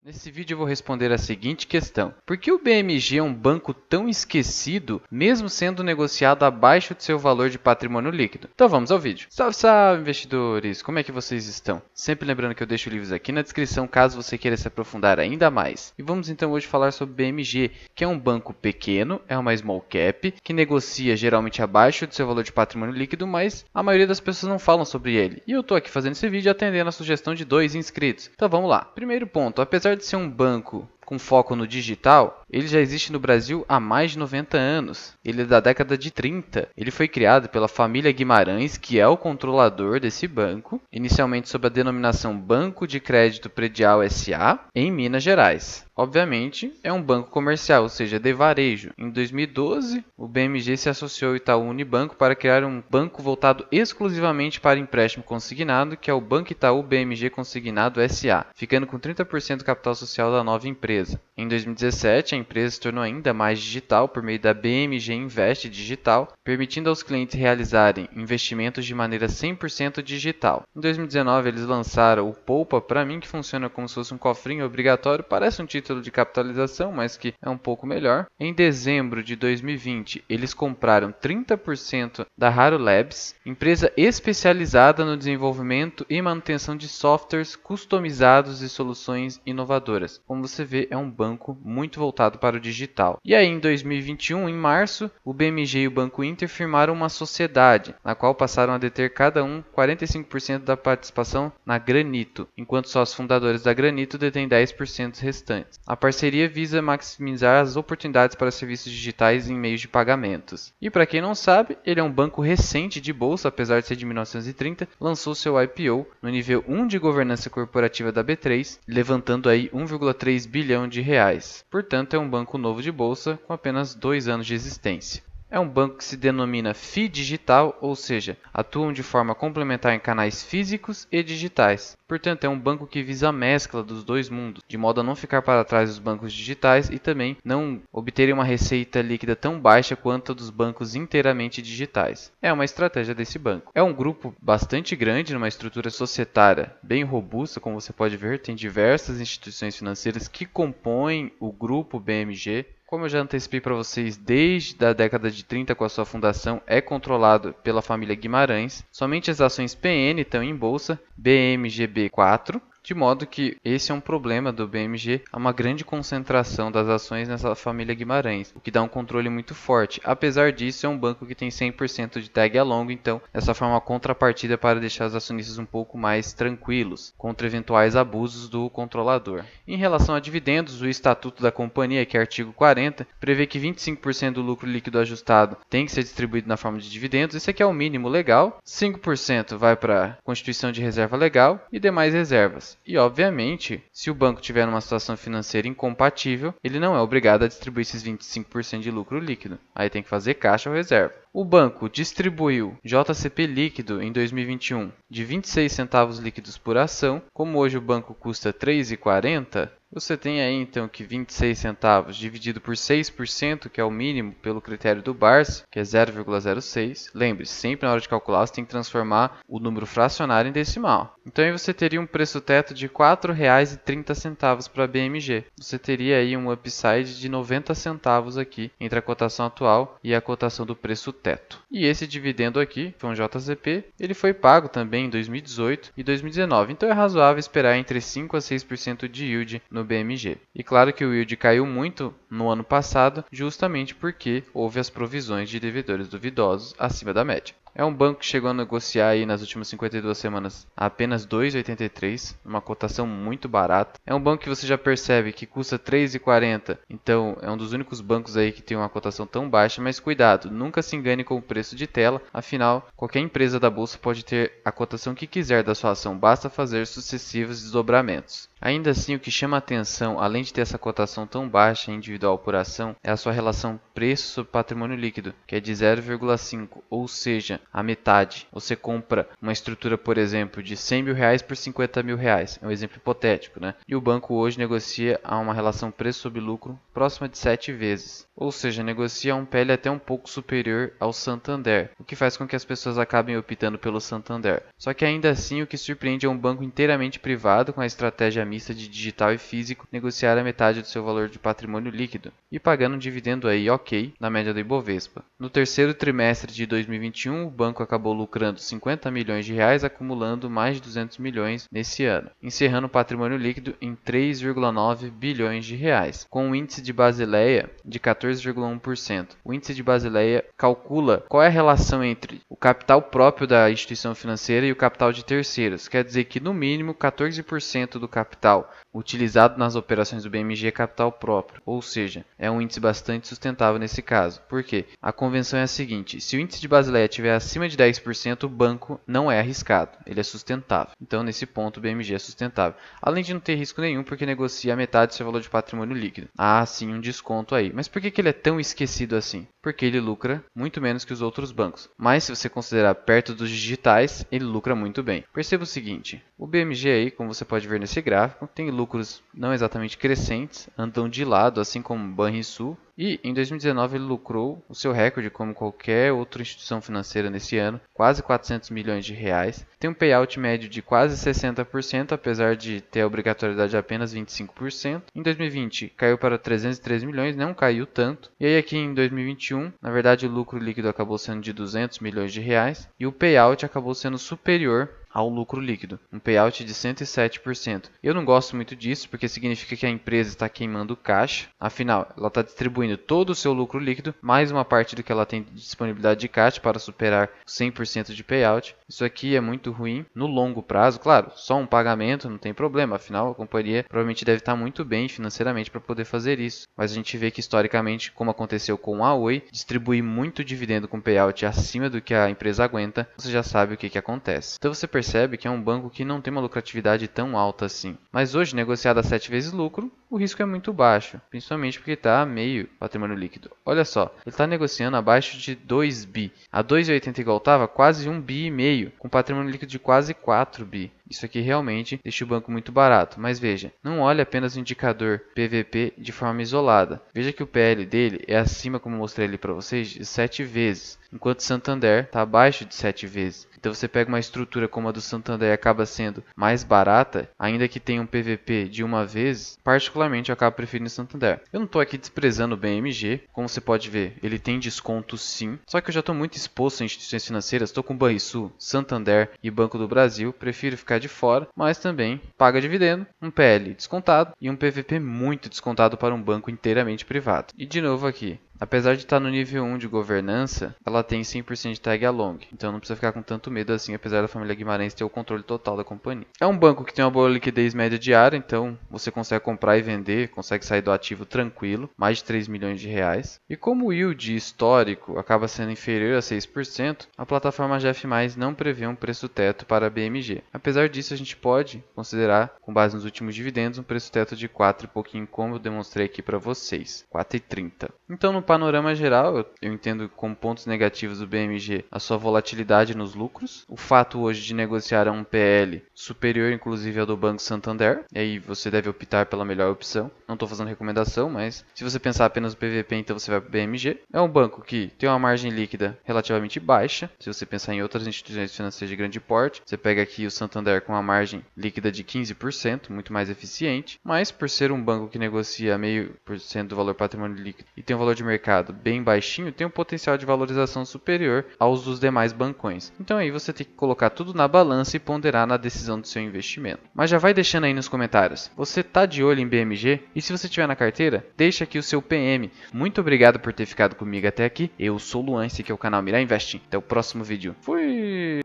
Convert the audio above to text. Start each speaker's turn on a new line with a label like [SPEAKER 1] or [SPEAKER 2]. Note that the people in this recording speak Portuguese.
[SPEAKER 1] Nesse vídeo eu vou responder a seguinte questão: por que o BMG é um banco tão esquecido, mesmo sendo negociado abaixo de seu valor de patrimônio líquido? Então vamos ao vídeo. Salve, salve, investidores! Como é que vocês estão? Sempre lembrando que eu deixo livros aqui na descrição caso você queira se aprofundar ainda mais. E vamos então hoje falar sobre o BMG, que é um banco pequeno, é uma small cap, que negocia geralmente abaixo de seu valor de patrimônio líquido, mas a maioria das pessoas não falam sobre ele. E eu estou aqui fazendo esse vídeo atendendo a sugestão de 2 inscritos. Então vamos lá. Primeiro ponto, apesar de ser um banco com foco no digital, ele já existe no Brasil há mais de 90 anos. Ele é da década de 30. Ele foi criado pela família Guimarães, que é o controlador desse banco, inicialmente sob a denominação Banco de Crédito Predial S.A., em Minas Gerais. Obviamente, é um banco comercial, ou seja, de varejo. Em 2012, o BMG se associou ao Itaú Unibanco para criar um banco voltado exclusivamente para empréstimo consignado, que é o Banco Itaú BMG Consignado S.A., ficando com 30% do capital social da nova empresa. Em 2017, a empresa se tornou ainda mais digital por meio da BMG Invest Digital, permitindo aos clientes realizarem investimentos de maneira 100% digital. Em 2019, eles lançaram o Poupa Pra Mim, que funciona como se fosse um cofrinho obrigatório, parece um título de capitalização, mas que é um pouco melhor. Em dezembro de 2020, eles compraram 30% da Raro Labs, empresa especializada no desenvolvimento e manutenção de softwares customizados e soluções inovadoras. Como você vê, é um banco muito voltado para o digital. E aí, em 2021, em março, o BMG e o Banco Inter firmaram uma sociedade, na qual passaram a deter cada um 45% da participação na Granito, enquanto só os fundadores da Granito detêm 10% restantes. A parceria visa maximizar as oportunidades para serviços digitais em meios de pagamentos. E para quem não sabe, ele é um banco recente de bolsa, apesar de ser de 1930, lançou seu IPO no nível 1 de governança corporativa da B3, levantando aí 1,3 bilhão de reais. Portanto, é um banco novo de bolsa com apenas 2 anos de existência. É um banco que se denomina FI digital, ou seja, atuam de forma complementar em canais físicos e digitais. Portanto, é um banco que visa a mescla dos dois mundos, de modo a não ficar para trás dos bancos digitais e também não obterem uma receita líquida tão baixa quanto a dos bancos inteiramente digitais. É uma estratégia desse banco. É um grupo bastante grande, numa estrutura societária bem robusta, como você pode ver, tem diversas instituições financeiras que compõem o grupo BMG. Como eu já antecipei para vocês, desde a década de 30 com a sua fundação, é controlado pela família Guimarães. Somente as ações PN estão em bolsa, BMGB4, de modo que esse é um problema do BMG, há uma grande concentração das ações nessa família Guimarães, o que dá um controle muito forte. Apesar disso, é um banco que tem 100% de tag along, então essa forma uma contrapartida para deixar os acionistas um pouco mais tranquilos contra eventuais abusos do controlador. Em relação a dividendos, o Estatuto da Companhia, que é artigo 40, prevê que 25% do lucro líquido ajustado tem que ser distribuído na forma de dividendos. Esse aqui é o mínimo legal, 5% vai para a constituição de reserva legal e demais reservas. E, obviamente, se o banco tiver uma situação financeira incompatível, ele não é obrigado a distribuir esses 25% de lucro líquido. Aí tem que fazer caixa ou reserva. O banco distribuiu JCP líquido em 2021 de 26 centavos líquidos por ação. Como hoje o banco custa R$ 3,40, você tem aí então que 26 centavos dividido por 6%, que é o mínimo pelo critério do Barsi, que é 0,06. Lembre-se, sempre na hora de calcular você tem que transformar o número fracionário em decimal. Então aí você teria um preço teto de R$ 4,30 para a BMG. Você teria aí um upside de 90 centavos aqui entre a cotação atual e a cotação do preço teto. E esse dividendo aqui, foi um JCP, ele foi pago também em 2018 e 2019. Então é razoável esperar entre 5 a 6% de yield no BMG. E claro que o yield caiu muito no ano passado, justamente porque houve as provisões de devedores duvidosos acima da média. É um banco que chegou a negociar aí nas últimas 52 semanas a apenas 2,83, uma cotação muito barata. É um banco que você já percebe que custa 3,40, então é um dos únicos bancos aí que tem uma cotação tão baixa, mas cuidado, nunca se engane com o preço de tela, afinal, qualquer empresa da bolsa pode ter a cotação que quiser da sua ação, basta fazer sucessivos desdobramentos. Ainda assim, o que chama a atenção, além de ter essa cotação tão baixa individual por ação, é a sua relação preço sobre patrimônio líquido, que é de 0,5, ou seja, a metade, você compra uma estrutura, por exemplo, de 100 mil reais por 50 mil reais. É um exemplo hipotético, né? E o banco hoje negocia a uma relação preço sobre lucro próxima de 7 vezes. Ou seja, negocia um PL até um pouco superior ao Santander, o que faz com que as pessoas acabem optando pelo Santander. Só que ainda assim, o que surpreende é um banco inteiramente privado com a estratégia mista de digital e físico negociar a metade do seu valor de patrimônio líquido e pagando um dividendo aí ok na média do Ibovespa. No terceiro trimestre de 2021, o banco acabou lucrando 50 milhões de reais, acumulando mais de 200 milhões nesse ano, encerrando o patrimônio líquido em 3,9 bilhões de reais, com um índice de Basileia de 14,1%. O índice de Basileia calcula qual é a relação entre o capital próprio da instituição financeira e o capital de terceiros. Quer dizer que, no mínimo, 14% do capital utilizado nas operações do BMG é capital próprio, ou seja, é um índice bastante sustentável nesse caso. Por quê? A convenção é a seguinte: se o índice de Basileia estiver acima de 10%, o banco não é arriscado, ele é sustentável. Então, nesse ponto, o BMG é sustentável. Além de não ter risco nenhum, porque negocia a metade do seu valor de patrimônio líquido. Há sim um desconto aí. Mas por que ele é tão esquecido assim? Porque ele lucra muito menos que os outros bancos. Mas se você considerar perto dos digitais, ele lucra muito bem. Perceba o seguinte: o BMG aí, como você pode ver nesse gráfico, tem lucros não exatamente crescentes, andam de lado, assim como Banrisul. E em 2019 ele lucrou o seu recorde como qualquer outra instituição financeira nesse ano, quase 400 milhões de reais. Tem um payout médio de quase 60%, apesar de ter a obrigatoriedade de apenas 25%. Em 2020 caiu para 313 milhões, não caiu tanto. E aí aqui em 2021, na verdade o lucro líquido acabou sendo de 200 milhões de reais e o payout acabou sendo superior ao lucro líquido, um payout de 107%. Eu não gosto muito disso porque significa que a empresa está queimando caixa, afinal, ela está distribuindo todo o seu lucro líquido, mais uma parte do que ela tem de disponibilidade de caixa para superar 100% de payout. Isso aqui é muito ruim no longo prazo, claro, só um pagamento não tem problema, afinal a companhia provavelmente deve estar muito bem financeiramente para poder fazer isso. Mas a gente vê que historicamente, como aconteceu com a Oi, distribuir muito dividendo com payout acima do que a empresa aguenta, você já sabe o que acontece. Então você percebe que é um banco que não tem uma lucratividade tão alta assim. Mas hoje, negociado a 7 vezes lucro, o risco é muito baixo, principalmente porque está a meio patrimônio líquido. Olha só, ele está negociando abaixo de 2 bi. A 2,80 igual estava, quase 1 bi e meio, com patrimônio líquido de quase 4 bi. Isso aqui realmente deixa o banco muito barato, mas veja, não olhe apenas o indicador PVP de forma isolada. Veja que o PL dele é acima, como mostrei ali para vocês, de 7 vezes, enquanto o Santander está abaixo de 7 vezes. Então você pega uma estrutura como a do Santander e acaba sendo mais barata, ainda que tenha um PVP de uma vez, particularmente eu acabo preferindo o Santander. Eu não estou aqui desprezando o BMG, como você pode ver, ele tem desconto sim, só que eu já estou muito exposto a instituições financeiras, estou com Banrisul, Santander e Banco do Brasil, prefiro ficar de fora, mas também paga dividendo, um PL descontado e um PVP muito descontado para um banco inteiramente privado. E de novo aqui, apesar de estar no nível 1 de governança, ela tem 100% de tag along, então não precisa ficar com tanto medo assim, apesar da família Guimarães ter o controle total da companhia. É um banco que tem uma boa liquidez média diária, então você consegue comprar e vender, consegue sair do ativo tranquilo, mais de 3 milhões de reais. E como o yield histórico acaba sendo inferior a 6%, a plataforma GF+, não prevê um preço teto para a BMG. Apesar disso, a gente pode considerar, com base nos últimos dividendos, um preço teto de 4 e pouquinho, como eu demonstrei aqui para vocês, 4,30. Então, no panorama geral, eu entendo como pontos negativos do BMG a sua volatilidade nos lucros, o fato hoje de negociar a um PL superior inclusive ao do Banco Santander, e aí você deve optar pela melhor opção. Não estou fazendo recomendação, mas se você pensar apenas no PVP, então você vai para o BMG. É um banco que tem uma margem líquida relativamente baixa, se você pensar em outras instituições financeiras de grande porte. Você pega aqui o Santander com uma margem líquida de 15%, muito mais eficiente, mas por ser um banco que negocia 0,5% do valor patrimônio líquido e tem um valor de mercado bem baixinho, tem um potencial de valorização superior aos dos demais bancões. Então aí você tem que colocar tudo na balança e ponderar na decisão do seu investimento. Mas já vai deixando aí nos comentários, você tá de olho em BMG? E se você tiver na carteira, deixa aqui o seu PM. Muito obrigado por ter ficado comigo até aqui. Eu sou o Luan, esse aqui é o canal Mirai Investing. Até o próximo vídeo. Fui!